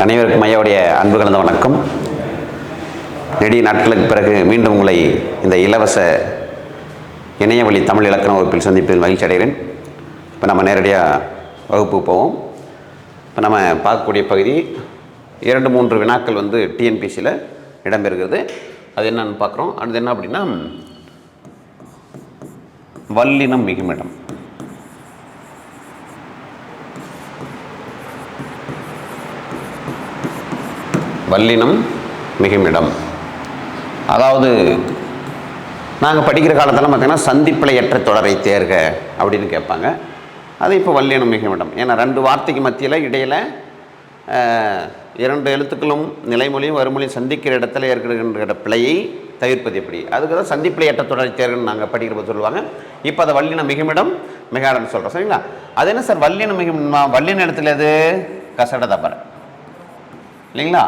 அனைவருக்கும் ஐயாவுடைய அன்பு கலந்த வணக்கம். நெடிய நாட்களுக்கு பிறகு மீண்டும் உங்களை இந்த இலவச இணையவழி தமிழ் இலக்கண வகுப்பில் சந்திப்பதில் மகிழ்ச்சி அடைகிறேன். இப்போ நம்ம நேரடியாக வகுப்பு போவோம். இப்போ நம்ம பார்க்கக்கூடிய பகுதி 2-3 வினாக்கள் டிஎன்பிசியில் இடம்பெறுகிறது. அது என்னன்னு பார்க்குறோம். அது என்ன அப்படின்னா, வல்லினம் மிகுமிடம். வல்லினம் மிகுமிடம், அதாவது நாங்கள் படிக்கிற காலத்தில் பார்த்தீங்கன்னா சந்திப்பிழையற்ற தொடரை தேர்க அப்படின்னு கேட்பாங்க. அது இப்போ வல்லினம் மிகுமிடம். ஏன்னா 2 வார்த்தைக்கு மத்தியில் இடையில் 2 எழுத்துக்களும் நிலைமொழியும் வறுமொழியும் சந்திக்கிற இடத்துல ஏற்படுகின்ற பிழையை தவிர்ப்பது எப்படி, அதுக்கு தான் சந்திப்பிழையற்ற தொடரை தேர்கன்னு நாங்கள் படிக்கிறப்ப சொல்லுவாங்க. இப்போ அதை வல்லினம் மிகுமிடம் மிகாடம்னு சொல்கிறோம். சரிங்களா? அது என்ன சார் வல்லினம் மிகுமிடமா? வல்லின இடத்துல எது? கசட தப்பற இல்லைங்களா?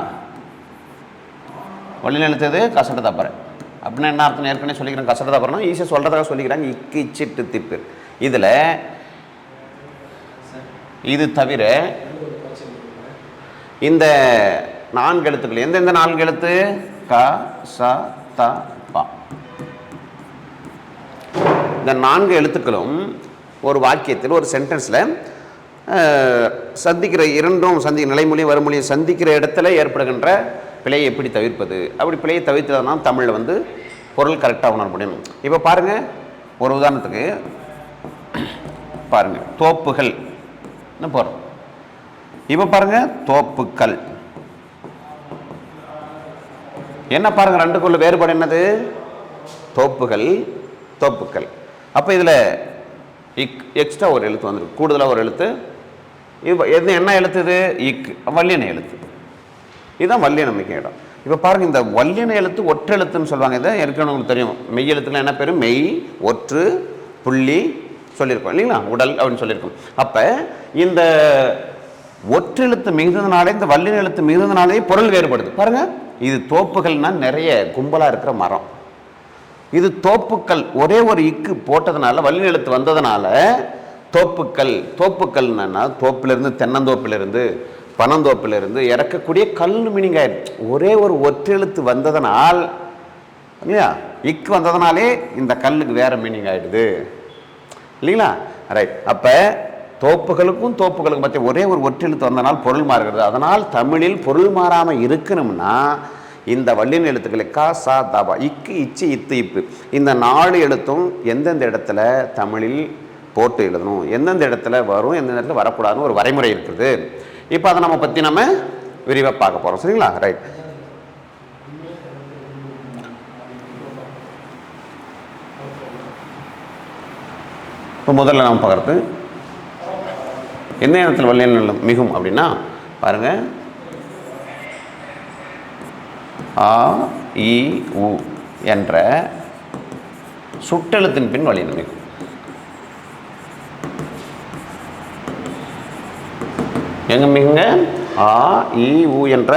வல்லின எழுத்தது கசட தப்பறை. அப்படின்னா என்ன அர்த்தம்? ஏற்கனவே சொல்லிக்கிறேன். கசட தப்பறனா ஈஸியாக சொல்கிறதாக சொல்லிக்கிறாங்க. இக்கு இச்சிட்டு திப்பு. இதில் இது தவிர இந்த 4 எழுத்துக்கள் எந்தெந்த 4 எழுத்து? க ச த ப. இந்த 4 எழுத்துக்களும் ஒரு வாக்கியத்தில் ஒரு சென்டென்ஸில் சந்திக்கிற 2 நிலைமொழியும் வறுமொழியும் சந்திக்கிற இடத்துல ஏற்படுகின்ற பிழையை எப்படி தவிர்ப்பது? அப்படி பிழையை தவிர்த்ததுனா தமிழில் பொருள் கரெக்டாக உணர முடியும். இப்போ பாருங்கள், ஒரு உதாரணத்துக்கு பாருங்கள், தோப்புகள் போகிறோம். இப்போ பாருங்கள், தோப்புக்கள். என்ன பாருங்கள், 2க்குள்ள வேறுபாடு என்னது? தோப்புகள், தோப்புக்கள். அப்போ இதில் எக்ஸ்ட்ரா ஒரு எழுத்து வந்துருக்கு, கூடுதலாக ஒரு எழுத்து. இது என்ன எழுத்து? இது இக், வல்லின எழுத்து. இதுதான் வல்லினம் மிக இடம். இப்போ பாருங்கள், இந்த வல்லின எழுத்து ஒற்றெழுத்துன்னு சொல்லுவாங்க. இதை ஏற்கனவே உங்களுக்கு தெரியும். மெய் எழுத்துக்கள் என்ன பேர்? மெய், ஒற்று, புள்ளி சொல்லியிருக்கோம் இல்லைங்களா? உடல் அப்படின்னு சொல்லியிருக்கோம். அப்போ இந்த ஒற்றெழுத்து மிகுந்ததுனாலே, இந்த வல்லின எழுத்து மிகுந்ததுனாலே பொருள் வேறுபடுது. பாருங்கள், இது தோப்புகள்னா நிறைய கும்பலாக இருக்கிற மரம். இது தோப்புக்கள், ஒரே ஒரு இக்கு போட்டதுனால, வல்லின எழுத்து வந்ததுனால தோப்புக்கள். தோப்புக்கள்னா தோப்பிலிருந்து, தென்னந்தோப்பிலிருந்து, பனந்தோப்பிலிருந்து இறக்கக்கூடிய கல் மீனிங் ஆயிடுச்சு. ஒரே ஒரு ஒற்றெழுத்து வந்ததனால் இல்லையா, இக்கு வந்ததுனாலே இந்த கல்லுக்கு வேற மீனிங் ஆயிடுது இல்லைங்களா? ரைட். அப்போ தோப்புகளுக்கும் மத்திய ஒரே ஒரு ஒற்றெழுத்து வந்தனால் பொருள் மாறுகிறது. அதனால் தமிழில் பொருள் மாறாமல் இருக்கணும்னா இந்த வல்லின எழுத்துக்களை கா சா தாபா, இக்கு இச்சு இத்து இப்பு, இந்த 4 எழுத்தும் எந்தெந்த இடத்துல தமிழில் போட்டு எழுதணும், எந்தெந்த இடத்துல வரும், எந்தெந்த இடத்துல வரக்கூடாதுன்னு ஒரு வரைமுறை இருக்குது. இப்போ அதை நம்ம பற்றி நம்ம விரிவாக பார்க்க போகிறோம். சரிங்களா? ரைட். இப்போ முதல்ல நம்ம பார்க்குறது எந்த இடத்துல வல்லின மிகும் அப்படின்னா, பாருங்கள், ஆ இ உ என்ற சுட்டெழுத்தின் பின் வல்லினம் மிகும். எங்க மிகுங்க? ஆ இ உ என்ற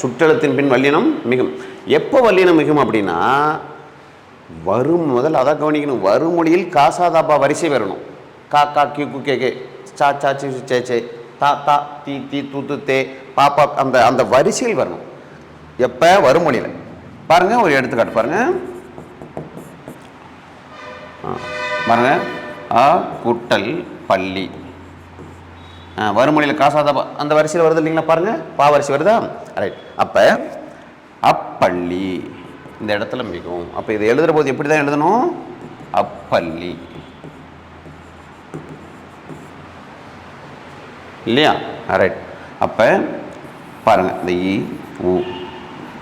சுற்றெழுத்தின் பின் வல்லினம் மிகும். எப்போ வல்லினம் மிகும் அப்படின்னா, வரும் முதல் அதை கவனிக்கணும். வறுமொழியில் காசாதாபா வரிசை வரணும். கா கா கி கு கே கே, சா சா சி சே சே, தா தா தி தி து து தே, பாப்பா, அந்த அந்த வரிசையில் வரணும். எப்போ? வறுமொழியில். பாருங்க, ஒரு எடுத்துக்காட்டு பாருங்க. பாருங்க, ஆ கூட்டல் பள்ளி. வறுமொழியில் காசாதாபா அந்த வரிசையில் வருது இல்லைங்களா? பாருங்க, பா வரிசை வருதா? ரைட். அப்போ அப்பள்ளி இந்த இடத்துல மிகும். அப்போ இதை எழுதுகிற போது எப்படி தான் எழுதணும்? அப்பள்ளி இல்லையா? ரைட். அப்போ பாருங்கள், இந்த இ உ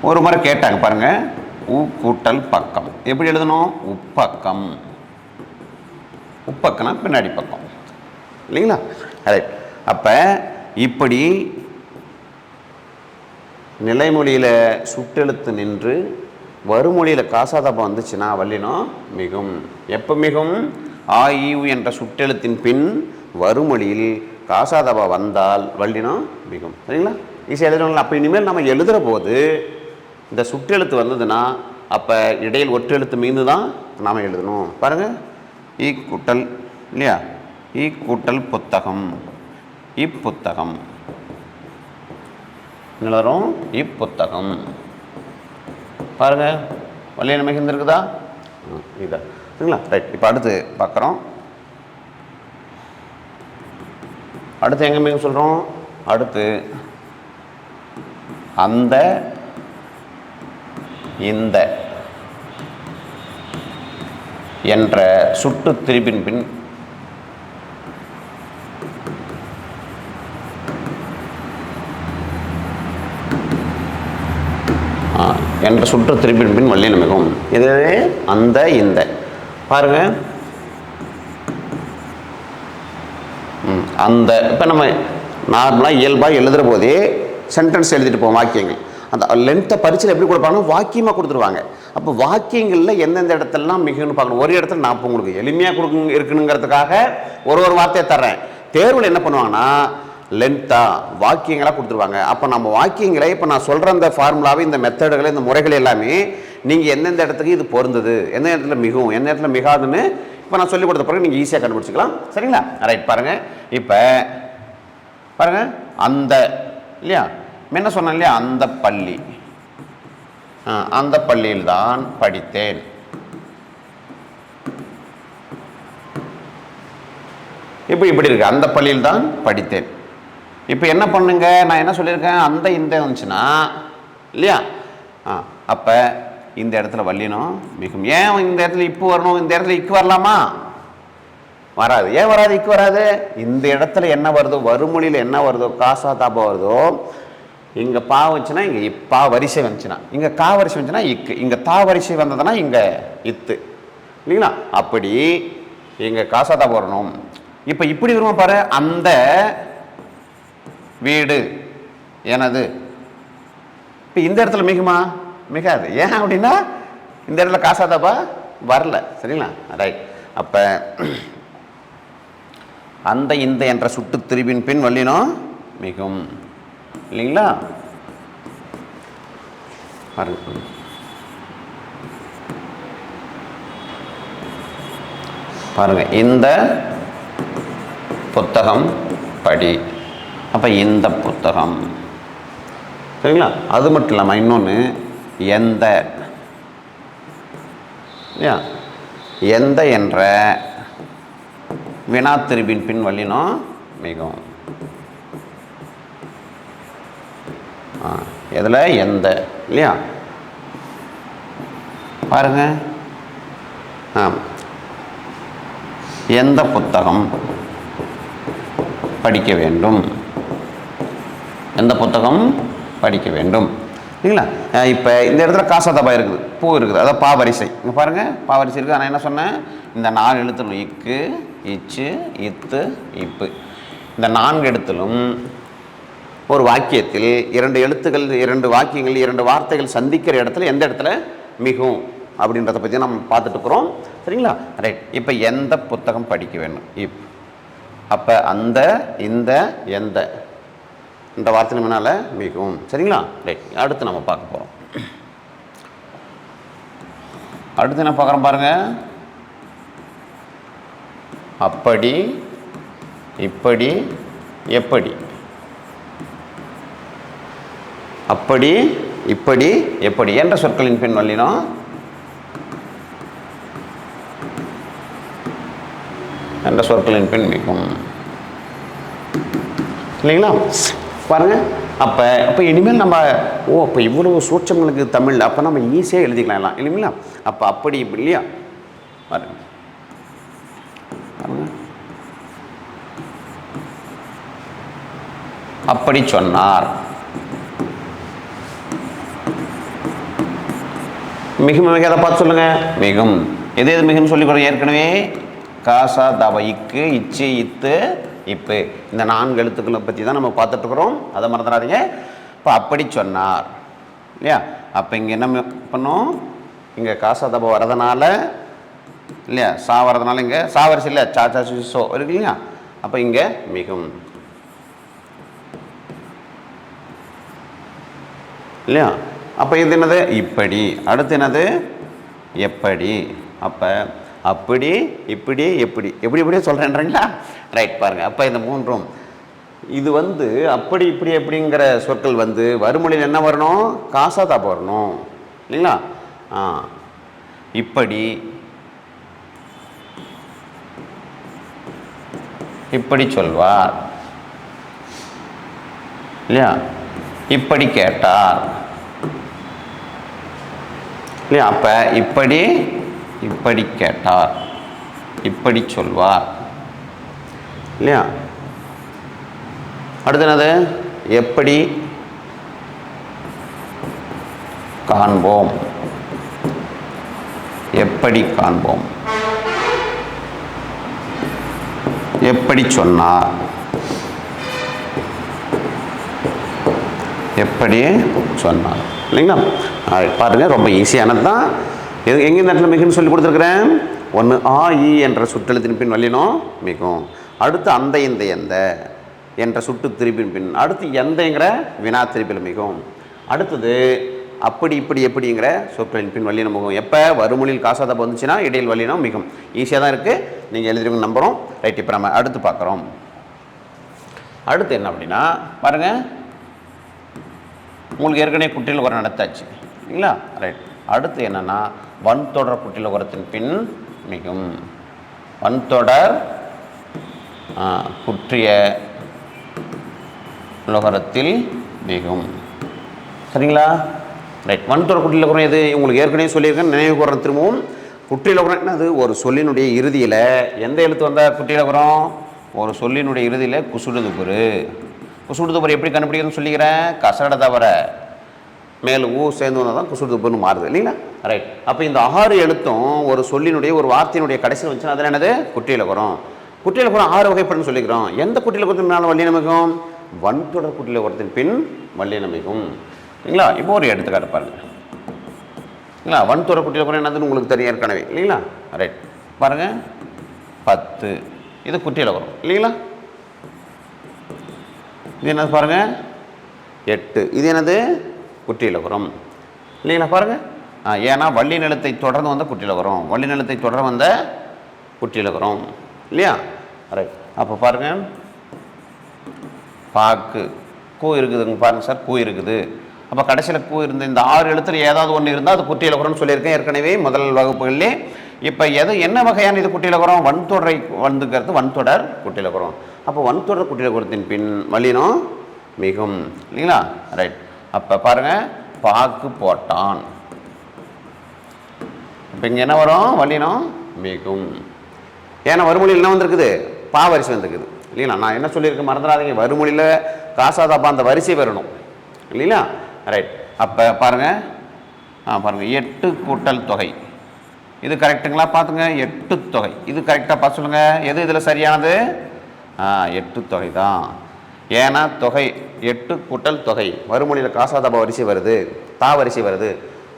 ஒரு முறை கேட்டாங்க பாருங்க, உ கூட்டல் பக்கம் எப்படி எழுதணும்? உப்பக்கம். உப்பக்கம்னா பின்னாடி பக்கம் இல்லைங்களா? ரைட். அப்போ இப்படி நிலைமொழியில் சுட்டெழுத்து நின்று வறுமொழியில் காசாதாபம் வந்துச்சுன்னா வல்லினம் மிகும். எப்போ மிகும்? ஆ இ உ என்ற சுட்டெழுத்தின் பின் வறுமொழியில் காசாதாபா வந்தால் வல்லினம் மிகும். சரிங்களா? ஈஸியாக எழுதணுங்களா? அப்போ இனிமேல் நம்ம எழுதுகிற போது இந்த சுட்டெழுத்து வந்ததுன்னா அப்போ இடையில் ஒற்றெழுத்து மீந்து தான் நாம் எழுதணும். பாருங்கள், ஈ கூட்டல் இல்லையா, ஈ கூட்டல் புத்தகம், இப்புத்தகம். என்ன வரும்? இப்புத்தகம். பாருங்க வல்லின மிகுந்து இருக்குதா? இதுதான் சரிங்களா? ரைட். இப்போ அடுத்து பார்க்குறோம். அடுத்து எங்கே மிக சொல்கிறோம்? அடுத்து அந்த இந்த என்ற சுட்டு திரிபின் பின் என்ற சுற்று திருப்பின் பின் வல்லினம் மிகும். இது அந்த இந்த பாருங்க. அந்த இப்போ நம்ம நார்மலாக இயல்பாக எழுதுகிற போதே சென்டென்ஸ் எழுதிட்டு போவோம், வாக்கியங்கள். அந்த லென்த்தை பரிச்சையில் எப்படி கொடுப்பாங்கன்னா வாக்கியமாக கொடுத்துருவாங்க. அப்போ வாக்கியங்களில் எந்தெந்த இடத்துலலாம் மிகுன்னு பார்க்கணும். ஒரு இடத்துல நான் இப்போ உங்களுக்கு எளிமையாக இருக்கணுங்கிறதுக்காக ஒரு வார்த்தையை தர்றேன். தேர்வில் என்ன பண்ணுவாங்கன்னா லென்த்தாக வாக்கியங்களாக கொடுத்துருவாங்க. அப்போ நம்ம வாக்கியங்களை இப்போ நான் சொல்கிற இந்த ஃபார்முலாவை, இந்த மெத்தடுகளை, இந்த முறைகள் எல்லாமே நீங்கள் எந்தெந்த இடத்துக்கு இது பொருந்தது, எந்த இடத்துல மிகும், எந்த இடத்துல மிகாதுன்னு இப்போ நான் சொல்லிக் கொடுத்த பிறகு நீங்கள் ஈஸியாக கண்டுபிடிச்சிக்கலாம். சரிங்களா? ரைட். பாருங்கள். இப்போ பாருங்கள் அந்த இல்லையா என்ன சொன்னேன் இல்லையா, அந்த பள்ளி, அந்த பள்ளியில் தான் படித்தேன். இப்போ இப்படி இருக்கு, அந்த பள்ளியில் தான் படித்தேன். இப்போ என்ன பண்ணுங்க, நான் என்ன சொல்லியிருக்கேன், அந்த இந்த வந்துச்சுன்னா இல்லையா, அப்போ இந்த இடத்துல வல்லினம் மிகும். ஏன் இந்த இடத்துல இப்போ வரணும், இந்த இடத்துல இக்கு வரலாமா? வராது. ஏன் வராது? இக்கு வராது. இந்த இடத்துல என்ன வருதோ, வறுமொழியில் என்ன வருதோ, காசா தாபா வருதோ, இங்கே பா வந்துச்சுன்னா இங்கே இப்பா வரிசை வந்துச்சுன்னா, இங்கே கா வரிசை வந்துச்சுன்னா இக்கு, இங்கே தா வரிசை வந்ததுன்னா இங்கே இத்து இல்லைங்களா? அப்படி இங்கே காசா தாபா வரணும். இப்போ இப்படி வருவோம் பாரு, அந்த வீடு எனது. இப்போ இந்த இடத்துல மிகுமா? மிகாது. ஏன் அப்படின்னா இந்த இடத்துல காசாதாபா வரல. சரிங்களா? ரைட். அப்போ அந்த இந்த என்ற சுட்டு திரிபின் பின் வல்லினம் மிகும் இல்லைங்களா? பாருங்க, இந்த புத்தகம் படி. அப்போ இந்த புத்தகம். சரிங்களா? அது மட்டும் இல்லாமல் இன்னொன்று எந்த எந்த என்ற வினா திரிபின் பின் வல்லினம் மிகும். எதில்? எந்த இல்லையா? பாருங்க, எந்த புத்தகம் படிக்க வேண்டும், எந்த புத்தகம் படிக்க வேண்டும் இல்லைங்களா? இப்போ இந்த இடத்துல காசாதாபா இருக்குது, பூ இருக்குது, அதாவது பா வரிசை. இங்கே பாருங்கள், பா வரிசை இருக்குது. நான் என்ன சொன்னேன், இந்த 4 எழுத்துலும் இக்கு, இச்சு, இத்து, இப்பு, இந்த 4 எழுத்திலும் ஒரு வாக்கியத்தில் 2 எழுத்துக்கள், 2 வாக்கியங்கள், 2 வார்த்தைகள் சந்திக்கிற இடத்துல எந்த இடத்துல மிகும் அப்படின்றத பற்றி நம்ம பார்த்துட்டு இருக்கிறோம். சரிங்களா? ரைட். இப்போ எந்த புத்தகம் படிக்க வேண்டும், அப்போ அந்த இந்த எந்த இந்த வார்த்தை முன்னால் மிகவும். சரிங்களா? ரைட். அடுத்து நம்ம பார்க்க போகிறோம். அடுத்து என்ன பார்க்குறோம் பாருங்க. அப்படி, இப்படி, எப்படி. அப்படி, இப்படி, எப்படி என்ற சொற்களின் பின் வல்லினம் என்ற சொற்களின் பின் மிகும் இல்லைங்களா? பாருங்க. அப்போ இனிமேல் நம்ம அப்போ இவ்வளவு சூட்சங்களுக்கு தமிழ், அப்போ நம்ம ஈஸியாக எழுதிக்கலாம் எல்லாம் இல்லைங்களா? அப்போ அப்படி இப்படி இல்லையா? பாருங்க, அப்படி சொன்னார். மிகும் மிக அதை பார்த்து சொல்லுங்க. மிகும் எது எது மிகுன்னு சொல்லிக்கிறோம் ஏற்கனவே. காசா தாபா இக்கு, இச்சு, இத்து, இப்போ இந்த 4 எழுத்துக்களை பற்றி தான் நம்ம பார்த்துட்டு இருக்கிறோம். அதை மறந்துடாதீங்க. இப்போ அப்படி சொன்னார் இல்லையா? அப்போ இங்கே என்ன பண்ணோம், இங்கே காசா தாபா வரதுனால இல்லையா, சா வரதுனால இங்கே சா வரிசை இல்லை, சா சா சோ இருக்கு இல்லையா? அப்போ இங்கே மிகும் இல்லையா? அப்போ இது என்னது? இப்படி. அடுத்து என்னது? எப்படி. அப்போ அப்படி, இப்படி, எப்படி, எப்படி எப்படியே சொல்கிறேன்றீங்களா? ரைட். பாருங்கள். அப்போ இந்த 3ம் இது வந்து அப்படி இப்படி அப்படிங்கிற சொற்கள் வந்து வறுமொழியில் என்ன வரணும்? காசாதா வரணும் இல்லைங்களா? இப்படி இப்படி சொல்வார் இல்லையா? இப்படி கேட்டார் இல்லையா? அப்போ இப்படி இப்படி கேட்டார், இப்படி சொல்வார் இல்லையா? அடுத்து என்னது? எப்படி காண்போம், எப்படி காண்போம், எப்படி சொன்னார், எப்படி சொன்னார் இல்லைங்களா? பாருங்க, ரொம்ப ஈஸியானது தான். எங்கே இந்த இடத்துல மிகுன்னு சொல்லி கொடுத்துருக்குறேன். ஒன்று ஆ இ என்ற சுற்றெழுத்தின் பின் வல்லினம் மிகும், அடுத்து அந்த இந்த எந்த என்ற சுட்டு திருப்பின் பின், அடுத்து எந்தங்கிற வினா திருப்பில் மிகும், அடுத்தது அப்படி இப்படி எப்படிங்கிற சொற்களின் பின் வல்லினம் மிகும். எப்போ வறுமொழியில் காசாதா வந்துச்சுன்னா இடையில் வல்லினம் மிகும். ஈஸியாக தான் இருக்குது, நீங்கள் எழுதிருங்க நம்புகிறோம். ரைட், இப்போ நம்ம அடுத்து பார்க்குறோம். அடுத்து என்ன அப்படின்னா பாருங்கள், உங்களுக்கு ஏற்கனவே குற்றியல் உரம் நடத்தாச்சு இல்லைங்களா? ரைட், அடுத்து என்னென்னா வன்தொடர் குற்றியல் உரத்தின் பின் மிகும். வன்தொடர் குற்றிய லுகரத்தில் மிகும். சரிங்களா? ரைட், வன்தொடர் குற்றியல் லுகரம் எது? உங்களுக்கு ஏற்கனவே சொல்லியிருக்கேன், நினைவு கூறணும் திரும்பவும். குற்றியல் லுகரம் என்னது? ஒரு சொல்லினுடைய இறுதியில் எந்த எழுத்து வந்தால் குற்றியல் லுகரம்? ஒரு சொல்லினுடைய இறுதியில் குசுடுதுபுரு. குசுடுதுபுரு எப்படி கண்டுபிடிக்கிறதுன்னு சொல்லிக்கிறேன். கசட தவிர மேல் ஊ சேர்ந்து வந்தால் தான் குசுடுதுபுருன்னு மாறுது இல்லைங்களா? ரைட், அப்போ இந்த 6 எழுத்தும் ஒரு சொல்லினுடைய ஒரு வார்த்தையினுடைய கடைசியில் வந்துச்சுன்னா அதில் என்னது? குற்றியல் லுகரம். குற்றியல் லுகரம் 6 வகைப்படுன்னு சொல்லிக்கிறோம். எந்த குற்றியல் லுகரத்தின் மேலே வல்லினம் மிகும்? வன்தொடர் குற்றியல் லுகரத்தின் பின் வல்லினம் மிகும் இல்லைங்களா? இப்போ ஒரு எடுத்துக்காட்டு பாருங்கள் இல்லைங்களா? வன்தொடர் குற்றியல் லுகரம் என்னதுன்னு உங்களுக்கு தெரியும் ஏற்கனவே இல்லைங்களா? ரைட், பாருங்கள் 10 இது குற்றியல் லுகரம் இல்லைங்களா? இது என்னது பாருங்கள் 8 இது என்னது? குற்றியல் லுகரம் இல்லைங்களா? பாருங்கள், ஏன்னா வள்ளி நிலத்தை தொடர்ந்து வந்த குற்றியல் லுகரம், வள்ளி நிலத்தை தொடர்ந்து வந்த குற்றியல் லுகரம் இல்லையா? ரைட், அப்போ பாருங்கள் பாக்கு கூ இருக்குதுங்க பாருங்கள் சார், கூ இருக்குது. அப்போ கடைசியில் கூ இருந்த இந்த 6 எழுத்துல ஏதாவது ஒன்று இருந்தால் அது குற்றியல் லுகரம்னு சொல்லியிருக்கேன் ஏற்கனவே முதல் வகுப்புகளிலே. இப்போ என்ன வகையான இது குற்றியல் லுகரம்? வன்தொடரை வந்துக்கிறது வன்தொடர் குற்றியல் லுகரம். அப்போ வன்தொடர் குற்றியல் லுகரத்தின் பின் வல்லினம் மிகும் இல்லைங்களா? ரைட், அப்போ பாருங்கள் பாக்கு போட்டான். இப்போ இங்கே என்ன வரும்? வல்லினம் மிகும். ஏன்னா வறுமொழியில் என்ன வந்திருக்குது? பா வரிசை வந்துருக்குது இல்லைங்களா? நான் என்ன சொல்லியிருக்கேன் மறந்துடாதீங்க, வறுமொழியில் காசாதாப்பா அந்த வரிசை வரணும் இல்லைங்களா? ரைட், அப்போ பாருங்கள் பாருங்கள் 8 கூட்டல் தொகை இது கரெக்டுங்களா? பார்த்துங்க 8 தொகை இது கரெக்டாக பார்த்து சொல்லுங்கள். எது இதில் சரியானது? 8 தொகை தான். ஏன்னா தொகை 8 கூட்டல் தொகை வறுமொழியில் காசாதாபா வரிசை வருது, தா வரிசை வருது.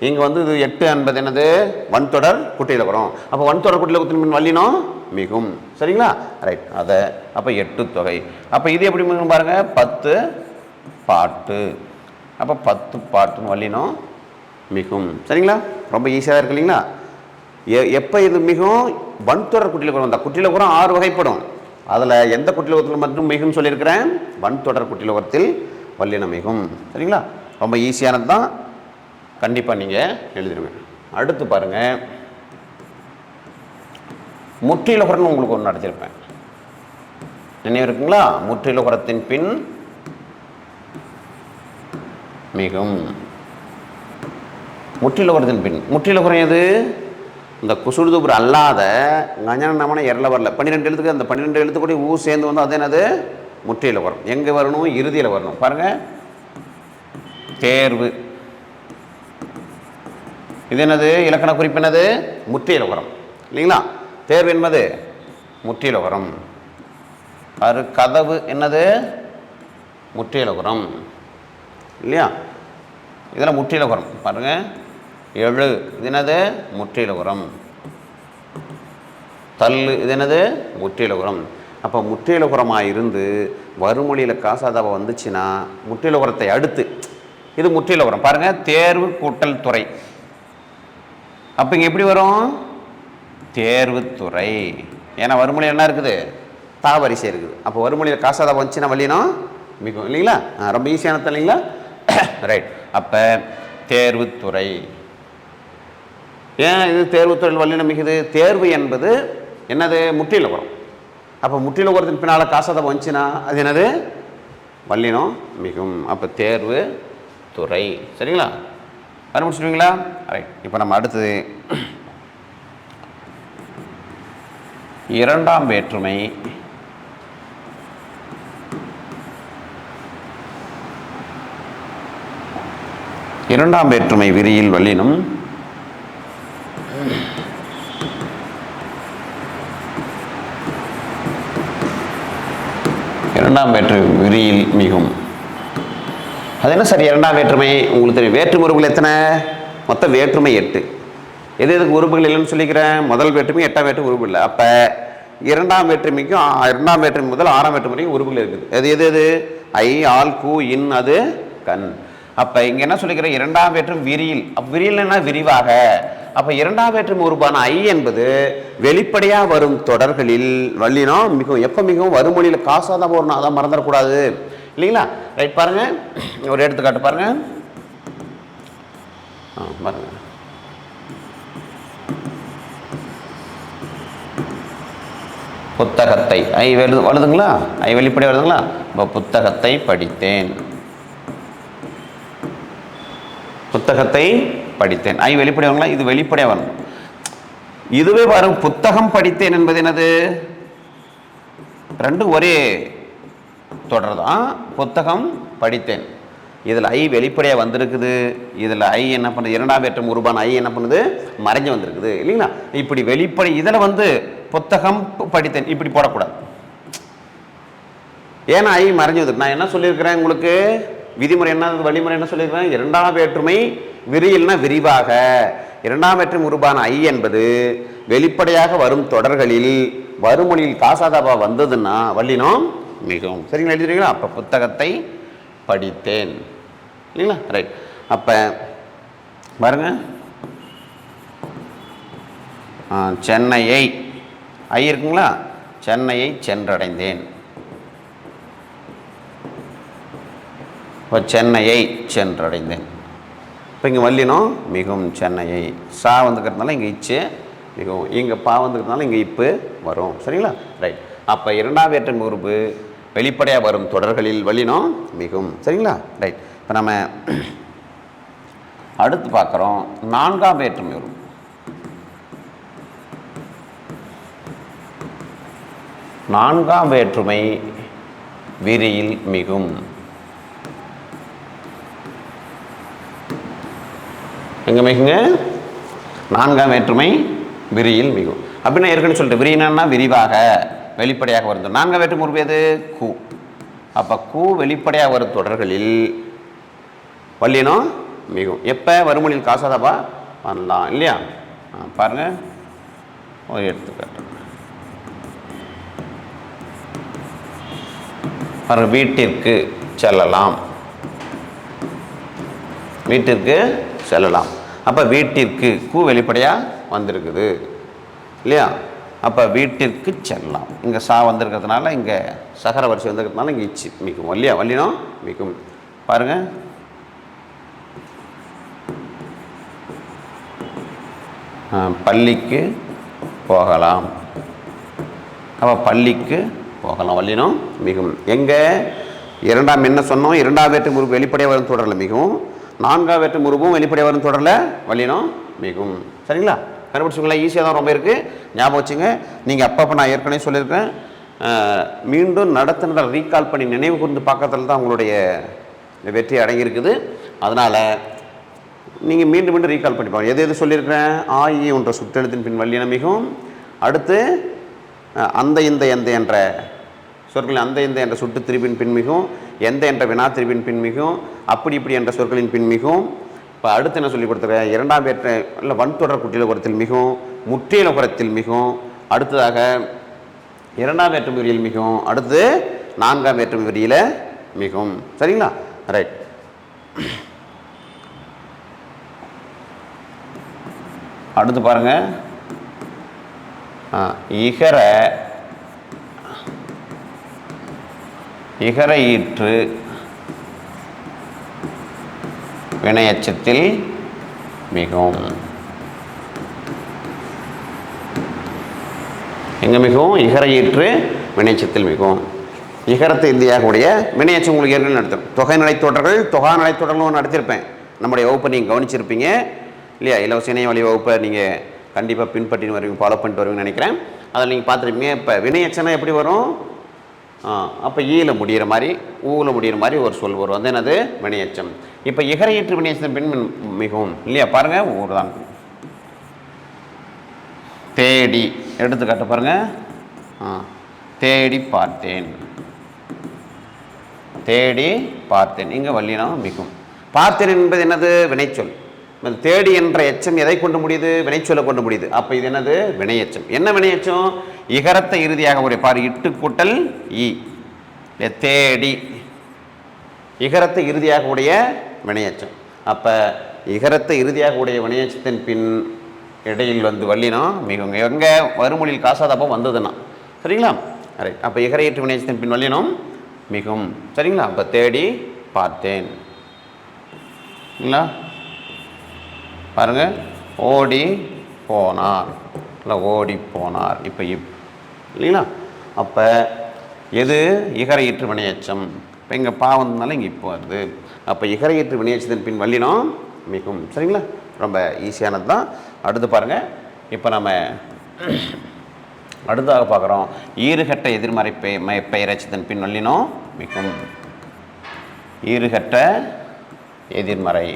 இங்கே வந்து இது 8 என்பது என்னது? வன்தொடர் குற்றியல் லுகரம். அப்போ வன்தொடர் குற்றியல் லுகரத்தின் பின் வல்லினம் மிகும். சரிங்களா? ரைட், அதை அப்போ 8 தொகை. அப்போ இது எப்படி மிகும் பாருங்கள் 10 பாட்டு. அப்போ 10 பாட்டுன்னு வல்லினம் மிகும். சரிங்களா? ரொம்ப ஈஸியாக இருக்கு இல்லைங்களா? எப்போ இது மிகும்? வன்தொடர் குற்றியல் லுகரம் வந்தால். குற்றியல் லுகரம் 6 வகைப்படும், அதில் எந்த குற்றியல் லுகரத்தில் மட்டும் மிகும்னு சொல்லியிருக்கிறேன்? வன்தொடர் குற்றியல் லுகரத்தில் வல்லினம் மிகும். சரிங்களா? ரொம்ப ஈஸியானது தான், கண்டிப்பாக நீங்கள் எழுதிடுங்க. அடுத்து பாருங்கள், முற்றியல் லுகரம்னு உங்களுக்கு ஒன்று நடத்தியிருப்பேன், நினைவு இருக்குங்களா? முற்றியல் லுகரத்தின் பின் மிகும். முற்றியல் லுகரத்தின் பின் முற்றியல் லுகரம் எது? இந்த குசுடுதுபுரு அல்லாத கஞ்சன நமன எரல வரல 12 எழுத்துக்கு அந்த 12 எழுத்து கூட ஊ சேர்ந்து வந்து அது என்னது? முற்றியல் லுகரம். எங்கே வரணும்? இறுதியில் வரணும். பாருங்கள் தேர்வு இது என்னது? இலக்கண குறிப்பு என்னது? முற்றியல் லுகரம் இல்லைங்களா? தேர்வு என்பது முற்றியல் லுகரம். கதவு என்னது? முற்றியல் லுகரம் இல்லையா? இதில் முற்றியல் லுகரம் பாருங்கள். எழு இது என்னது? முற்றியல் லுகரம். தள்ளு இது என்னது? முற்றியல் லுகரம். அப்போ முற்றியல் லுகரமாக இருந்து வறுமொழியில் காசாதாபா வந்துச்சுன்னா முற்றியல் லுகரத்தை அடுத்து இது முற்றியல் லுகரம். பாருங்கள் தேர்வு கூட்டல் துறை. அப்போ இங்கே எப்படி வரும்? தேர்வு துறை. ஏன்னா வறுமொழி என்ன இருக்குது? தா வரிசை இருக்குது. அப்போ வறுமொழியில் காசாதா வந்துச்சுன்னா வல்லினம் மிகும் இல்லைங்களா? ரொம்ப ஈஸியானது இல்லைங்களா? ரைட். அப்போ தேர்வுத்துறை. ஏன் இது தேர்வுத்துறையில் வல்லினம் மிகுது? தேர்வு என்பது என்னது? முற்றில வரும். அப்போ முற்றில வரதுக்கு பின்னால் காசாதா வந்துச்சுன்னா அது என்னது? வல்லினம் மிகும். அப்போ தேர்வு துறை. சரிங்களா? ஆரம்பிச்சுடுவீங்களா? ரைட். இப்போ நம்ம அடுத்தது இரண்டாம் வேற்றுமை இரண்டாம் வேற்றுமை விரியில் வல்லினம் இரண்டாம் வேற்றுமை விரியில் மிகும். அது என்ன சார் இரண்டாம் வேற்றுமை? உங்களுக்கு தெரியும் வேற்றுமை உறுப்புகள் எத்தனை? மொத்தம் வேற்றுமை 8. எது எதுக்கு உறுப்புகள் இல்லைன்னு சொல்லிக்கிறேன்? முதல் வேற்றுமை 8ஆம் வேற்றுமை உறுப்பு இல்லை. அப்போ இரண்டாம் வேற்றுமைக்கும் இரண்டாம் வேற்றுமை முதல் 6ஆம் வேற்றுமை வரைக்கும் உறுப்புகள் இருக்குது. எது எது எது? ஐ, ஆல், கு, இன், அது, கண். அப்போ இங்கே என்ன சொல்லிக்கிறேன்? இரண்டாம் வேற்றுமை விரியில். விரியில் என்ன? விரிவாக. அப்போ இரண்டாம் வேற்றுமை உறுப்பான ஐ என்பது வெளிப்படையாக வரும் தொடர்களில் வல்லினம் மிகவும். எப்போ மிகவும்? வறுமொழியில் காசாதான் போடணும், அதான் மறந்துடக்கூடாது இல்லைங்களா? ரைட். பாருங்க, ஒரு எடுத்துக்காட்டு பாருங்க. பாருங்க, புத்தகத்தை. ஐ வருதுங்களா? ஐ வெளிப்படை வருதுங்களா? இப்போ புத்தகத்தை படித்தேன். புத்தகத்தை படித்தேன். ஐ வெளிப்படை வருங்களா? இது வெளிப்படை வரணும். இதுவே வரும் புத்தகம் படித்தேன் என்பது என்னது? ரெண்டும் ஒரே தொடர் தான். புத்தகம் படித்தேன். இதில் ஐ வெளிப்படையாக வந்திருக்குது. இதில் ஐ என்ன பண்ணுது? இரண்டாம் வேற்றுமை உருவான ஐ என்ன பண்ணுது? மறைஞ்சு வந்திருக்குது இல்லைங்களா? இப்படி வெளிப்படை இதில் வந்து புத்தகம் படித்தேன் இப்படி போடக்கூடாது. ஏன்னா ஐ மறைஞ்சு வந்து. நான் என்ன சொல்லியிருக்கிறேன் உங்களுக்கு? விதிமுறை என்ன, வழிமுறை என்ன சொல்லியிருக்கிறேன்? இரண்டாம் வேற்றுமை விரியில்னா விரிவாக. இரண்டாம் வேற்றுமை உருவான ஐ என்பது வெளிப்படையாக வரும் தொடர்களில் வறுமொழியில் காசாதாபா வந்ததுன்னா வல்லினம் மிகவும். சரிங்களா? எழுதிருக்கீங்களா? அப்போ புத்தகத்தை படித்தேன் இல்லைங்களா? ரைட். அப்போ பாருங்க, சென்னையை. ஐ இருக்குங்களா? சென்னையை சென்றடைந்தேன். இப்போ சென்னையை சென்றடைந்தேன். இப்போ இங்கே வல்லினம் மிகவும். சென்னையை சா வந்துக்கிறதுனால இங்கே இச்சு மிகவும். இங்கே பா வந்துக்கிறதுனால இங்கே இப்பு வரும். சரிங்களா? ரைட். அப்போ இரண்டாம் வேற்றுமை உறுப்பு வெளிப்படையாக வரும் தொடர்களில் வல்லினம் மிகும். சரிங்களா? ரைட். இப்போ நம்ம அடுத்து பார்க்குறோம் நான்காம் வேற்றுமை உறுப்பு. நான்காம் வேற்றுமை விரியில் மிகும். எங்கே மிகுங்க? நான்காம் வேற்றுமை விரியில் மிகும். அப்படின்னா ஏற்கனவே சொல்லிட்டு விரினா விரிவாக வெளிப்படையாக வரும். நான்காம் வேற்றுமை உறுப்பு எது? கு. அப்போ கு வெளிப்படையாக வரும் தொடர்களில் வல்லினம் மிகும். எப்போ? வறுமொழியில் காசாதாபா பண்ணலாம் இல்லையா? பாருங்க, ஒரு எடுத்துக்காட்டு பாருங்க. வீட்டிற்கு செல்லலாம். வீட்டிற்கு செல்லலாம். அப்போ வீட்டிற்கு கு வெளிப்படையாக வந்திருக்குது இல்லையா? அப்போ வீட்டிற்கு செல்லலாம். இங்கே சா வந்திருக்கிறதுனால இங்கே சகர வரிசை வந்திருக்கிறதுனால இங்கே இச்சு மிகும் இல்லையா? வல்லினம் மிகும். பாருங்க, பள்ளிக்கு போகலாம். அப்போ பள்ளிக்கு போகலாம் வல்லினம் மிகும். எங்கே? இரண்டாம் என்ன சொன்னோம்? இரண்டாம் வேற்று முறுப்பு வெளிப்படையாக வரும் தொடரில் மிகும். நான்காம் வேற்று முறுப்பும் வெளிப்படையாக வரும் தொடரில் வல்லினம் மிகும். சரிங்களா? கண்டுபிடிச்சிங்களா? ஈஸியாக தான் ரொம்ப இருக்குது. ஞாபகம் வச்சுங்க. நீங்கள் அப்பப்போ நான் ஏற்கனவே சொல்லியிருக்கேன், மீண்டும் நடத்துனதை ரீகால் பண்ணி நினைவு கூர்ந்து பார்க்கறதுல தான் உங்களுடைய வெற்றி அடங்கியிருக்குது. அதனால் நீங்கள் மீண்டும் மீண்டும் ரீகால் பண்ணி பாருங்கள். எது எது சொல்லியிருக்கிறேன்? ஆயி என்ற சுற்றெழுத்தின் பின் வல்லினம் மிகும். அடுத்து அந்த இந்த எந்த என்ற சொற்களின் அந்த இந்த என்ற சுட்டு திரிபின் பின்மிகும். எந்த என்ற வினா திரிபின் பின்மிகும். அப்படி இப்படி என்ற சொற்களின் பின்மிகும். இப்போ அடுத்து என்ன சொல்லி கொடுத்துருக்கேன்? இரண்டாம் வேற்று இல்லை வன்தொடர் குற்றியல குரத்தில் மிகும். முற்றியல குரத்தில் மிகும். அடுத்ததாக இரண்டாம் வேற்றுமை விரியில் மிகும். அடுத்து நான்காம் வேற்றுமை விரியில் மிகும். சரிங்களா? ரைட். அடுத்து பாருங்க, இகர இகர ஈற்று வினையெச்சத்தில் மிகும். எங்கே மிகவும்? இகர ஈற்று வினையெச்சத்தில் மிகவும். இகரத்தை இறுதியாக உடைய வினையெச்சம் உங்களுக்கு ஏற்கனவே நடத்தும். தொகை நிலைத்தொடர்கள், தொகா நிலைத்தொடர்கள் ஒன்று நடத்தியிருப்பேன். நம்முடைய வகுப்பை நீங்கள் கவனிச்சிருப்பீங்க இல்லையா? இலவச இணைய வழி வகுப்பை நீங்கள் கண்டிப்பாக பின்பற்றின்னு வருவீங்க, ஃபாலோ பண்ணிட்டு வருவீங்கன்னு நினைக்கிறேன். அதில் நீங்கள் பார்த்துருப்பீங்க. இப்போ வினையெச்சனா எப்படி வரும்? அப்போ ஈல முடிகிற மாதிரி, ஊவில் முடிகிற மாதிரி ஒரு சொல் வரும். அது என்னது? வினையெச்சம். இப்போ இகர ஈற்று வினையெச்சத்தின் பின் மிகவும் இல்லையா? பாருங்கள், ஒரு தான் தேடி எடுத்துக்காட்ட பாருங்கள். தேடி பார்த்தேன், தேடி பார்த்தேன். இங்கே வல்லினம் மிகும். பார்த்தேன் என்பது என்னது? வினைச்சொல். தேடி என்ற எச்சம் எதை கொண்டு முடியுது? வினைச்சொல்லை கொண்டு முடியுது. அப்போ இது என்னது? வினையெச்சம். என்ன வினையெச்சம்? இகரத்தை இறுதியாக உடைய பாரு, இட்டு கூட்டல் ஈ. தேடி இகரத்தை இறுதியாக உடைய வினையெச்சம். அப்போ இகரத்தை இறுதியாக உடைய வினையெச்சத்தின் பின் இடையில் வந்து வல்லினம் மிகும். எங்கே? வறுமொழியில் காசாதப்போ வந்ததுன்னா சரிங்களா? ரைட். அப்போ இகர ஈற்று வினையெச்சத்தின் பின் வல்லினம் மிகும். சரிங்களா? அப்போ தேடி பார்த்தேன் இல்லைங்களா? பாருங்க, ஓடி போனார் இல்லை ஓடி போனார். இப்போ இல்லைங்களா? அப்போ எது? இகர ஈற்று வினையெச்சம். இப்போ இங்கே பா வந்ததுனால இங்கே இப்போ வருது. அப்போ இகர ஈற்று வினையெச்சத்தின் பின் வல்லினம் மிகும். சரிங்களா? ரொம்ப ஈஸியானது தான். அடுத்து பாருங்கள். இப்போ நம்ம அடுத்ததாக பார்க்குறோம். ஈறுகட்ட எதிர்மறை பெயரெச்சத்தின் பின் வல்லினம் மிகும். ஈறுகட்ட எதிர்மறை,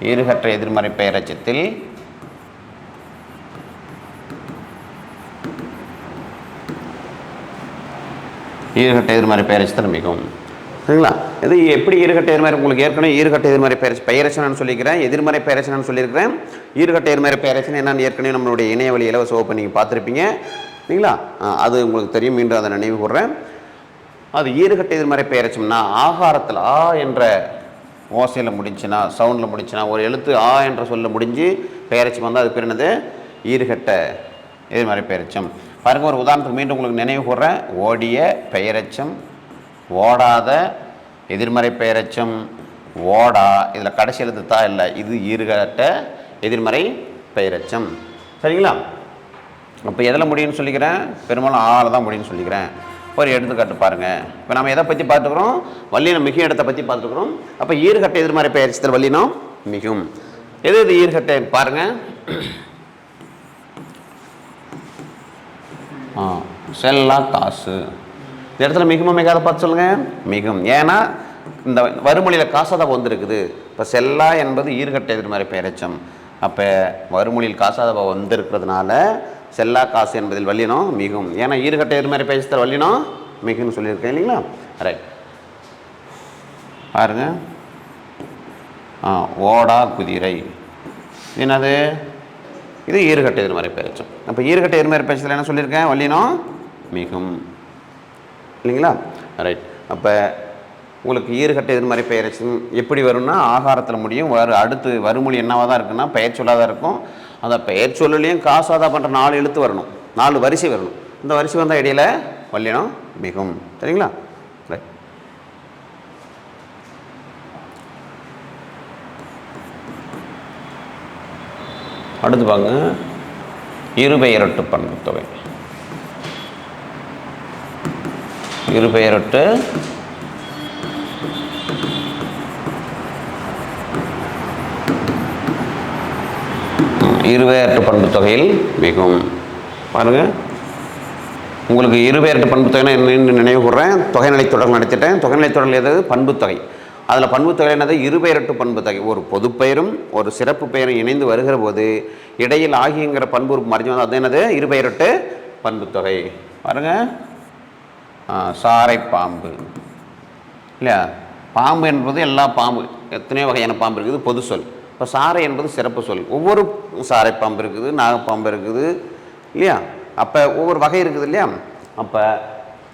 ஈறுகட்ட எதிர்மறை பெயரெச்சத்தில் ஈறுகட்ட எதிர்மறை பெயரெச்சத்தில் மிகும். சரிங்களா? இது எப்படி ஈறுகட்ட எதிர்மறை? உங்களுக்கு ஏற்கனவே ஈறுகட்ட எதிர்மறை பெயரெச்சனான்னு சொல்லியிருக்கிறேன், எதிர்மறை பெயரெச்சனான்னு சொல்லியிருக்கிறேன். ஈறுகட்ட எதிர்மறை பெயரெச்சனை என்னன்னு ஏற்கனவே நம்மளுடைய இணையவழி இலவச வகுப்பை நீங்கள் பார்த்துருப்பீங்க இல்லைங்களா? அது உங்களுக்கு தெரியும். மீண்டும் அதை நினைவு கூறுறேன். அது ஈறுகட்ட எதிர்மறை பெயரெச்சம்னா ஆகாரத்தில் ஆ என்ற ஓசையில் முடிஞ்சுன்னா, சவுண்டில் முடிஞ்சுன்னா, ஒரு எழுத்து ஆ என்ற சொல்ல முடிஞ்சு பெயரெச்சம் வந்தால் அது பேர் என்னது? ஈறுகட்ட எதிர்மறை பெயரெச்சம். பாருங்கள், ஒரு உதாரணத்துக்கு மீண்டும் உங்களுக்கு நினைவு கூறுறேன். ஓடிய பெயரெச்சம், ஓடாத எதிர்மறை பெயரெச்சம், ஓடா இதில் கடைசி எழுத்து தா இல்லை, இது ஈறுகட்ட எதிர்மறை பெயரெச்சம். சரிங்களா? அப்போ எதில் முடியும்னு சொல்லிக்கிறேன்? பெரும்பாலும் ஆளை தான் முடியும்னு சொல்லிக்கிறேன். ஒரு எடுத்துக்காட்டு பாருங்கள். இப்போ நம்ம எதை பற்றி பார்த்துக்கிறோம்? வல்லினம் மிகும் இடத்தை பற்றி பார்த்துக்கிறோம். அப்போ ஈறுகட்ட எதிர்மறை பெயரெச்சத்தில் வல்லினம் மிகும். எது இது ஈறுகட்ட? பாருங்கள். செல்லா காசு. இந்த இடத்துல மிகுமா மிகாத பார்த்து சொல்லுங்கள். மிகும். ஏன்னா இந்த வறுமொழியில் காசாதா வந்திருக்குது. இப்போ செல்லா என்பது ஈறுகட்ட எதிர்மறை பெயரெச்சம். அப்போ வறுமொழியில் காசாதா வந்திருக்கிறதுனால செல்லா காசு என்பதில் வல்லினம் மிகும். ஏன்னா ஈறுகட்ட எதிர்மறை பெயரெச்சத்தில் வல்லினம் மிகும்னு சொல்லியிருக்கேன் இல்லைங்களா? ரைட். பாருங்க. ஓடா குதிரை. என்னது? இது ஈறுகட்ட எதிர்மறை பெயரெச்சம். அப்போ ஈறுகட்ட எதிர்மறை பெயரெச்சத்தில் என்ன சொல்லியிருக்கேன்? வல்லினம் மிகும் இல்லைங்களா? ரைட். அப்போ உங்களுக்கு ஈறுகட்ட எதிர்மறை பெயரெச்சம் எப்படி வரும்னா ஆகாரத்தில் முடியும். அடுத்து வறுமொழி என்னவாக தான் இருக்குன்னா பெயர் சொல்லாக தான் இருக்கும். அந்த பெயர் சொல்லையும் காசாதா பண்ணுற 4 எழுத்து வரணும், 4 வரிசை வரணும். இந்த வரிசை வந்தால் இடையில வல்லினம் மிகும். சரிங்களா? ரைட். அடுத்து பாருங்க, இருபெயரொட்டு பண்பு தொகை. இருபெயரொட்டு இருபெயரொட்டு பண்பு தொகையில் மிகும். பாருங்க, உங்களுக்கு இருபெயரொட்டு பண்பு தொகைனா என்னன்னு நினைவு கூறுறேன். தொகைநிலை தொடர்கள் நடத்திட்டேன். தொகைநிலை தொடர்கள் எதாவது? பண்பு தொகை. அதில் பண்பு தொகை என்னது? இருபெயரொட்டு பண்பு தொகை. ஒரு பொதுப்பெயரும் ஒரு சிறப்பு பெயரும் இணைந்து வருகிற போது இடையில் ஆகியங்கிற பண்பு மறைஞ்சு வந்து அது என்னது? இருபெயரொட்டு பண்பு தொகை. பாருங்க, சாரை பாம்பு இல்லையா? பாம்பு என்பது எல்லா பாம்பு, எத்தனையோ வகையான பாம்பு இருக்குது, பொது சொல். இப்போ சாரை என்பது சிறப்பு சொல். ஒவ்வொரு சாரை பாம்பு இருக்குது, நாகப்பாம்பு இருக்குது இல்லையா? அப்போ ஒவ்வொரு வகை இருக்குது இல்லையா? அப்போ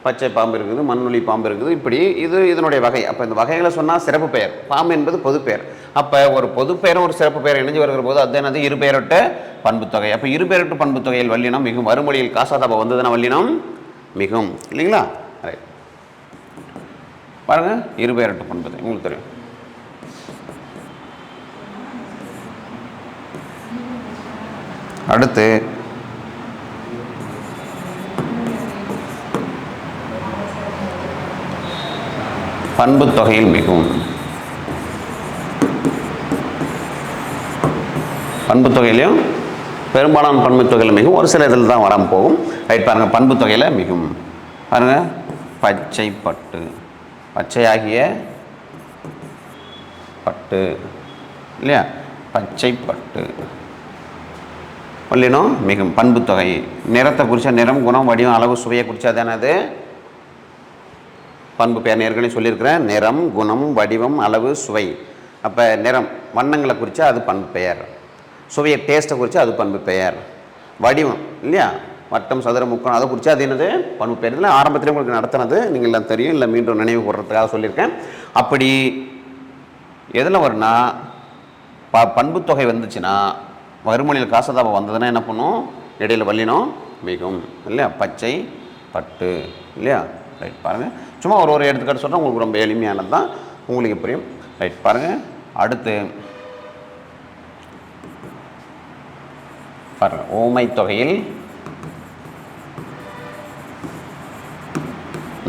பச்சை பாம்பு இருக்குது, மண்ணுளி பாம்பு இருக்குது, இப்படி இது இதனுடைய வகை. அப்போ இந்த வகைகளை சொன்னால் சிறப்பு பெயர். பாம்பு என்பது பொது பெயர். அப்போ ஒரு பொது பெயரும் ஒரு சிறப்பு பெயர் இணைஞ்சு வருகிற போது அது என்னது? இருபெயரொட்டு பண்பு தொகை. அப்போ இருபெயரொட்டு பண்பு தொகையில் வல்லினம் மிகும். வறுமொழியில் காசாதாபா வந்ததுன்னா வல்லினம் மிகும் இல்லைங்களா? ரைட். பாருங்கள் இருபெயரட்டு பண்பு உங்களுக்கு தெரியும். அடுத்து பண்பு தொகையில் மிகவும் பண்பு தொகையிலையும் பெரும்பாலான பண்பு தொகையில் மிகவும் ஒரு சில இதில் தான் வராமல் போகும். ரைட் பாருங்கள் பண்பு தொகையில் மிகவும் பாருங்கள் பச்சை பட்டு பச்சையாகிய பட்டு இல்லையா பச்சை பட்டு வல்லினம் மிகவும் பண்பு தொகை. நிறத்தை குறித்த நிறம் குணம் வடிவம் அளவு சுவையை குறித்தா தானே அது பண்பு பெயர். ஏற்கனவே சொல்லியிருக்கிறேன் நிறம் குணம் வடிவம் அளவு சுவை. அப்போ நிறம் வண்ணங்களை குறித்தா அது பண்பு பெயர். சுவையை டேஸ்ட்டை குறித்தா அது பண்பு பெயர். வடிவம் இல்லையா வட்டம் சதுரம் முக்கோணம் அதை குறித்தா அது என்னது பண்பு பெயர். இதில் ஆரம்பத்திலே உங்களுக்கு நடத்தினது நீங்கள் எல்லாம் தெரியும், இல்லை மீண்டும் நினைவு கூடுறதுக்காக சொல்லியிருக்கேன். அப்படி எதில் வரும்னா பண்பு தொகை வந்துச்சுன்னா வறுமொழியில் காசதாபம் வந்ததுன்னா என்ன பண்ணும் இடையில் வல்லினம் மிகும் இல்லையா பச்சை பட்டு இல்லையா. ரைட் பாருங்கள் சும்மா ஒரு எடுத்துக்காட்டு சொன்னால் உங்களுக்கு ரொம்ப எளிமையானது தான், உங்களுக்கு புரியும். ரைட் பாருங்கள் அடுத்து பாருங்கள் ஓமை தொகையில்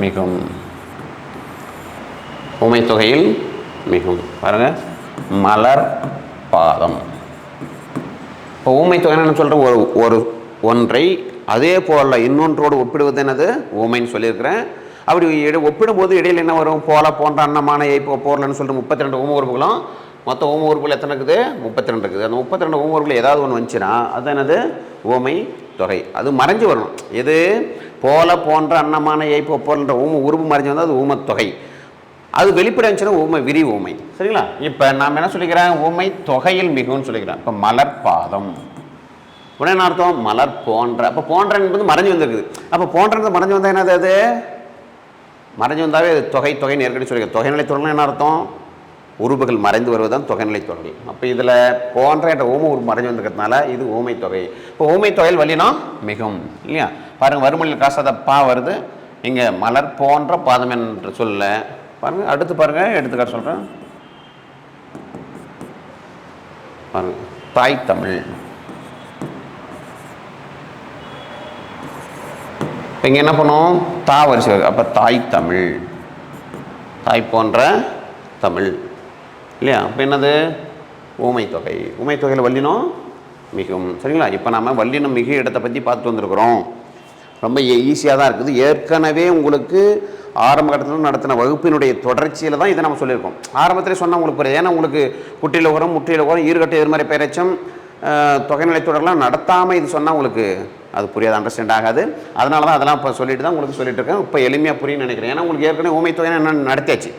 மிகும் ஓமை தொகையில் மிகும் பாருங்கள் மலர் பாதம். இப்போ ஊமை தொகை என்ன சொல்கிறேன் ஒரு ஒன்றை அதே போல் இன்னொன்றோடு ஒப்பிடுவது என்னது ஊமைன்னு சொல்லியிருக்கிறேன். அப்படி ஒப்பிடும்போது இடையில் என்ன வரும் போல போன்ற அன்னமான இப்போ போரலன்னு சொல்லிட்டு 32 ஊம உறுப்புகளும் மொத்தம் ஊம உறுப்புகள் எத்தனை இருக்குது 32 இருக்குது. அந்த 32 ஊம உறுப்புகள் ஏதாவது ஒன்று வந்துச்சுன்னா அது என்னது ஊமை தொகை. அது மறைஞ்சு வரணும். எது போல போன்ற அன்னமான இப்போ போன்ற ஊம உறுப்பு மறைஞ்சு வந்தால் அது ஊமத்தொகை. அது வெளிப்படை இருந்துச்சுன்னா ஊமை விரி ஊமை சரிங்களா. இப்போ நாம் என்ன சொல்லிக்கிறேன் ஊமை தொகையில் மிகும்னு சொல்லிக்கிறேன். இப்போ மலர் பாதம் உடனே என்ன அர்த்தம் மலர் போன்ற. அப்போ போன்ற என்பது மறைஞ்சு வந்திருக்குது. அப்போ போன்றது மறைஞ்சு வந்தால் என்னது அது மறைஞ்சு வந்தாவே அது தொகை தொகைன்னு ஏற்கனவே சொல்லிக்கிறேன். தொகைநிலை தொடர்கள் என்ன அர்த்தம் உறுப்புகள் மறைந்து வருவதுதான் தொகைநிலை தொடர்கள். அப்போ இதில் போன்ற என்ற ஊமை உறுப்பு மறைஞ்சு வந்திருக்கிறதுனால இது ஊமை தொகை. இப்போ ஊமை தொகையில் வல்லினம் மிகும் இல்லையா. பாருங்கள் வறுமொழியில் காசாத பா வருது, இங்கே மலர் போன்ற பாதம் என்று சொல்ல பாருங்கள். அடுத்து பாருங்கள் எடுத்துக்காட்டு சொல்கிறேன் பாருங்கள் தாய் தமிழ். இங்கே என்ன பண்ணும் தா வரிசை. அப்போ தாய் தமிழ் தாய் போன்ற தமிழ் இல்லையா. அப்போ என்னது ஊமை தொகை. ஊமை தொகையில் வல்லினம் மிகும் சரிங்களா. இப்போ நாம் வல்லினம் மிகு இடத்தை பற்றி பார்த்துட்டு வந்திருக்கிறோம். ரொம்ப ஈஸியாக தான் இருக்குது. ஏற்கனவே உங்களுக்கு ஆரம்ப கட்டத்தில் நடத்தின வகுப்பினுடைய தொடர்ச்சியில் தான் இதை நம்ம சொல்லியிருக்கோம். ஆரம்பத்திலே சொன்னால் உங்களுக்கு புரியுது. ஏன்னா உங்களுக்கு குட்டியில் உரம் முற்றியில் உரம் ஈறுகட்ட எதிர்மறை பெயரச்சம் தொகைநிலை தொடரெலாம் நடத்தாமல் இது சொன்னால் உங்களுக்கு அது புரியாது, அண்டர்ஸ்டாண்ட் ஆகாது. அதனால தான் அதெல்லாம் இப்போ சொல்லிட்டு தான் உங்களுக்கு சொல்லிட்டு இருக்கேன். இப்போ எளிமையாக புரியுன்னு நினைக்கிறேன். ஏன்னா உங்களுக்கு ஏற்கனவே ஊமை தொகை என்ன நடத்தியாச்சு.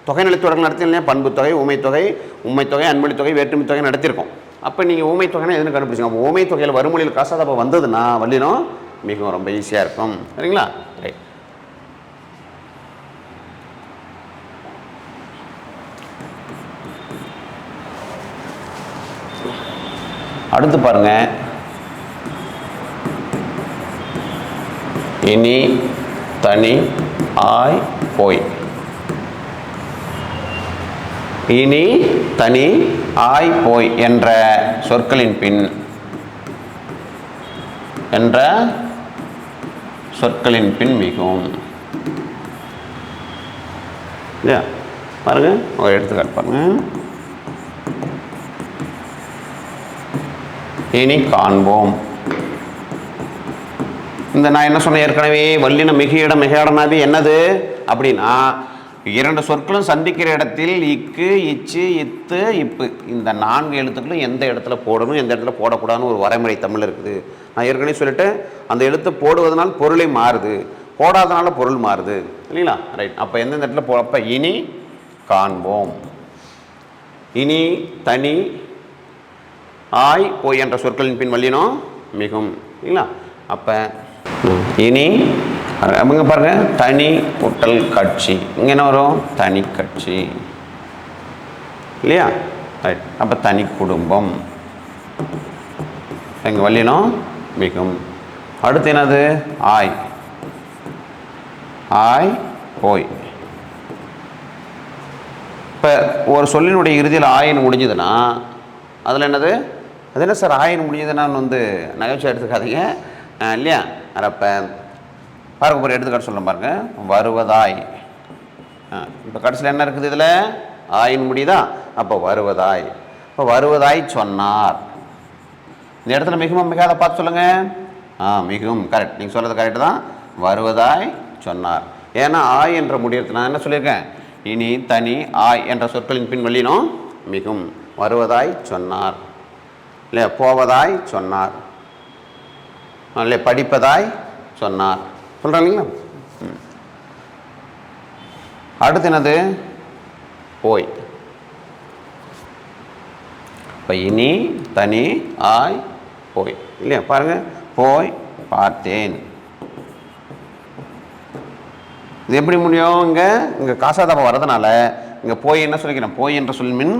தொகைநிலை தொடர்கள் நடத்தினா பண்பு தொகை ஊமை தொகை உண்மை தொகை அன்மொழி தொகை வேற்றுமை தொகை நடத்தியிருக்கோம். அப்போ நீங்கள் ஊமை தொகைனா எதுன்னு கண்டுபிடிச்சிங்க. அப்போ ஊமை தொகையில் வறுமொழியில் காசாதப்போ வந்ததுன்னா வல்லினம் மிகவும் ரொம்ப ஈஸியாக இருக்கும் சரிங்களா. ரைட் அடுத்து பாருங்க இனி தனி ஆய் போய். இனி தனி ஆய் போய் என்ற சொற்களின் பின் மிகவும் இல்லையா. பாருங்க ஒரு எடுத்துக்காட்டு பாருங்க. இனி காண்போம். இந்த நான் என்ன சொன்னேன் ஏற்கனவே வல்லினம் மிகையிடம் மிகையாடனாவே என்னது அப்படின்னா இரண்டு சொற்களும் சந்திக்கிற இடத்தில் இக்கு இச்சு இத்து இப்பு இந்த 4 எழுத்துக்களும் எந்த இடத்துல போடணும் எந்த இடத்துல போடக்கூடாதுன்னு ஒரு வரைமுறை தமிழ் இருக்குது. நான் ஏற்கனவே சொல்லிட்டு அந்த எழுத்து போடுவதனால் பொருளை மாறுது, போடாதனால பொருள் மாறுது இல்லைங்களா. ரைட். அப்போ எந்தெந்த இடத்துல அப்போ இனி காண்போம். இனி தனி ஆய் போய் என்ற சொற்களின் பின் வல்லினம் மிகும் இல்லைங்களா. அப்போ இனி அவங்க பாருங்க தனி கூட்டல் கட்சி இங்கே என்ன வரும் தனி கட்சி இல்லையா. ரைட். அப்போ தனி குடும்பம் எங்கள் வல்லினம் மிகும். அடுத்து என்னது ஆய் ஆய் போய் இப்போ ஒரு சொல்லினுடைய இறுதியில் ஆயின் முடிஞ்சதுன்னா அதில் என்னது, அது என்ன சார் ஆயின் முடிஞ்சதுன்னான்னு வந்து நகைச்சுவை எடுத்துக்காதீங்க இல்லையா. அப்போ பாருங்க ஒரு எடுத்துக்காட்டு சொல்ல பாருங்க, வருவதாய். இப்போ கடைசியில் என்ன இருக்குது, இதில் ஆயின் முடியுதா, அப்போ வருவதாய். இப்போ வருவதாய் சொன்னார். இந்த இடத்துல மிகவும் மிகாத பார்த்து சொல்லுங்கள். மிகவும் கரெக்ட், நீங்கள் சொல்கிறது கரெக்டு தான். வருவதாய் சொன்னார். ஏன்னா ஆய் என்ற முடியறது நான் என்ன சொல்லியிருக்கேன், இனி தனி ஆய் என்ற சொற்களின் பின் வழியினோம் மிகும். வருவதாய் சொன்னார் இல்லையா, போவதாய் சொன்னார் இல்லையா, படிப்பதாய் சொன்னார் சொல்கிறேன் இல்லைங்களா. அடுத்து என்னது, போய். இப்போ இனி தனி ஆய் போய் இல்லையா. பாருங்கள், போய் பார்த்தேன். இது எப்படி முடியும், இங்கே காசாதாபம் வரதுனால இங்கே போய் என்ன சொல்லிக்கிறேன், போய் என்ற சொல் மின்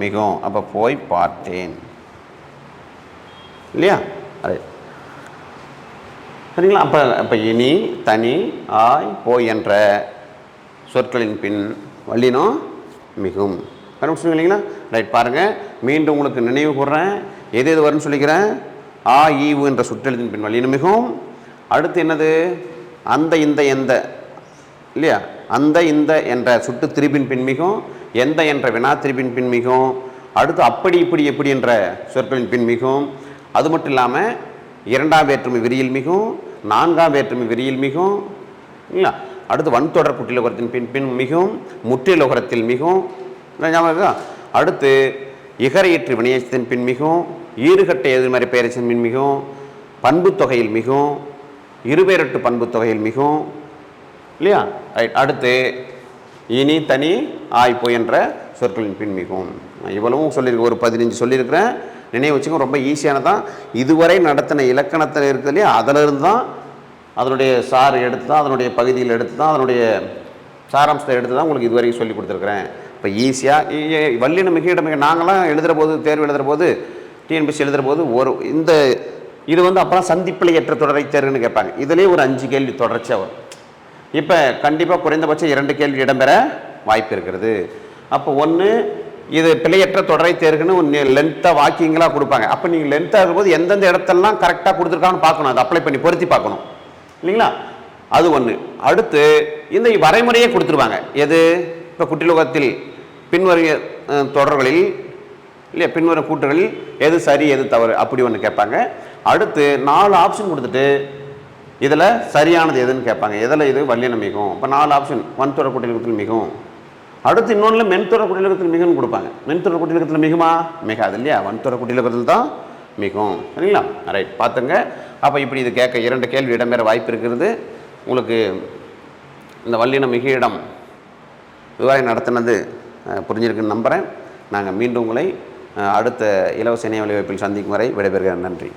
மிகும். அப்போ போய் பார்த்தேன் இல்லையா. அது சரிங்களா. அப்போ இனி தனி ஆய் போய் என்ற சொற்களின் பின் வல்லினம் மிகும். கண்டுபிடிச்சிங்க இல்லைங்களா. ரைட், பாருங்கள் மீண்டும் உங்களுக்கு நினைவு கூறுறேன், எது எது வரும்னு சொல்லிக்கிறேன். ஆ ஈவு என்ற சுற்றெழுத்தின் பின் வல்லினம் மிகும். அடுத்து என்னது, அந்த இந்த எந்த இல்லையா, அந்த இந்த என்ற சுட்டு திரிபின் பின் மிகும், எந்த என்ற வினா திரிபின் பின் மிகும். அடுத்து அப்படி இப்படி எப்படி என்ற சொற்களின் பின் மிகும். அது மட்டும் இல்லாமல் இரண்டாம் வேற்றுமை விரியில் மிகும், நான்காம் வேற்றுமை விரியில் மிகும் இல்லையா. அடுத்து வன்தொடர் குட்டிலோகரத்தின் பின் பின் மிகும், முற்றிலோகரத்தில் மிகும். அடுத்து இகரையற்று வினையத்தின் பின் மிகும், ஈறுகட்டை எதிர்மறை பெயரச்சின் பின் மிகும், பண்பு தொகையில் மிகும், இருபெயரட்டு பண்பு தொகையில் மிகும் இல்லையா. ரைட், அடுத்து இனி தனி ஆய்ப்போ என்ற சொற்களின் பின் மிகும். இவ்வளவும் சொல்லியிருக்கேன், ஒரு 15 சொல்லியிருக்கிறேன், நினைவு வச்சுக்கோங்க. ரொம்ப ஈஸியானதான். இதுவரை நடத்தின இலக்கணத்தில் இருக்குது இல்லையா, அதிலிருந்து தான் அதனுடைய சார் எடுத்து தான், அதனுடைய பகுதியில் எடுத்து தான், அதனுடைய சாராம்சத்தை எடுத்து தான் உங்களுக்கு இதுவரைக்கும் சொல்லி கொடுத்துருக்குறேன். இப்போ ஈஸியாக வல்லின மிக நாங்களாம் எழுதுகிற போது, தேர்வு எழுதுகிற போது, டிஎன்பிசி எழுதுகிற போது இந்த இது வந்து அப்புறம் சந்திப்பில் ஏற்ற தொடரை தேர்வுன்னு கேட்பாங்க. இதுலேயே ஒரு 5 கேள்வி தொடர்ச்சியாக வரும். இப்போ கண்டிப்பாக குறைந்தபட்சம் 2 கேள்வி இடம்பெற வாய்ப்பு இருக்கிறது. அப்போ ஒன்று இது பிழையற்ற தொடரை தேர்வுன்னு லென்த்தாக வாக்கியங்களாக கொடுப்பாங்க. அப்போ நீங்கள் லென்த்தாக இருக்கும்போது எந்தெந்த இடத்தெல்லாம் கரெக்டாக கொடுத்துருக்காங்கன்னு பார்க்கணும், அதை அப்ளை பண்ணி பொருத்தி பார்க்கணும் இல்லைங்களா. அது ஒன்று. அடுத்து இந்த வரைமுறையே கொடுத்துருவாங்க. எது, இப்போ குட்டிலோகத்தில் பின்வரும் தொடர்களில் இல்லையா, பின்வரும் கூற்றுகளில் எது சரி எது தவறு அப்படி ஒன்று கேட்பாங்க. அடுத்து 4 ஆப்ஷன் கொடுத்துட்டு இதில் சரியானது எதுன்னு கேட்பாங்க. எதில் இது வல்லினம் மிகும். இப்போ 4 ஆப்ஷன், வன்தொடர் குட்டிலோகத்தில் மிகும். அடுத்து இன்னொன்று மென்தொடர் குட்டிலோகத்தில் மிகும்னு கொடுப்பாங்க. மென்தொடர் குட்டிலோகத்தில் மிகுமா, மிகாது இல்லையா, வன்தொடர் குட்டிலோகத்தில் தான் மிகும் சரிங்களா. ரைட், பார்த்துங்க. அப்போ இப்படி இது கேட்க 2 கேள்வி இடம்பெற வாய்ப்பு இருக்கிறது. உங்களுக்கு இந்த வல்லினம் மிக இடம் இதுவரை நடத்தினது புரிஞ்சிருக்குன்னு நம்புகிறேன். நாங்கள் மீண்டும் உங்களை அடுத்த இலவச இணைய வழிவகுப்பில் சந்திக்கும் வரை விடைபெறுகிறேன். நன்றி.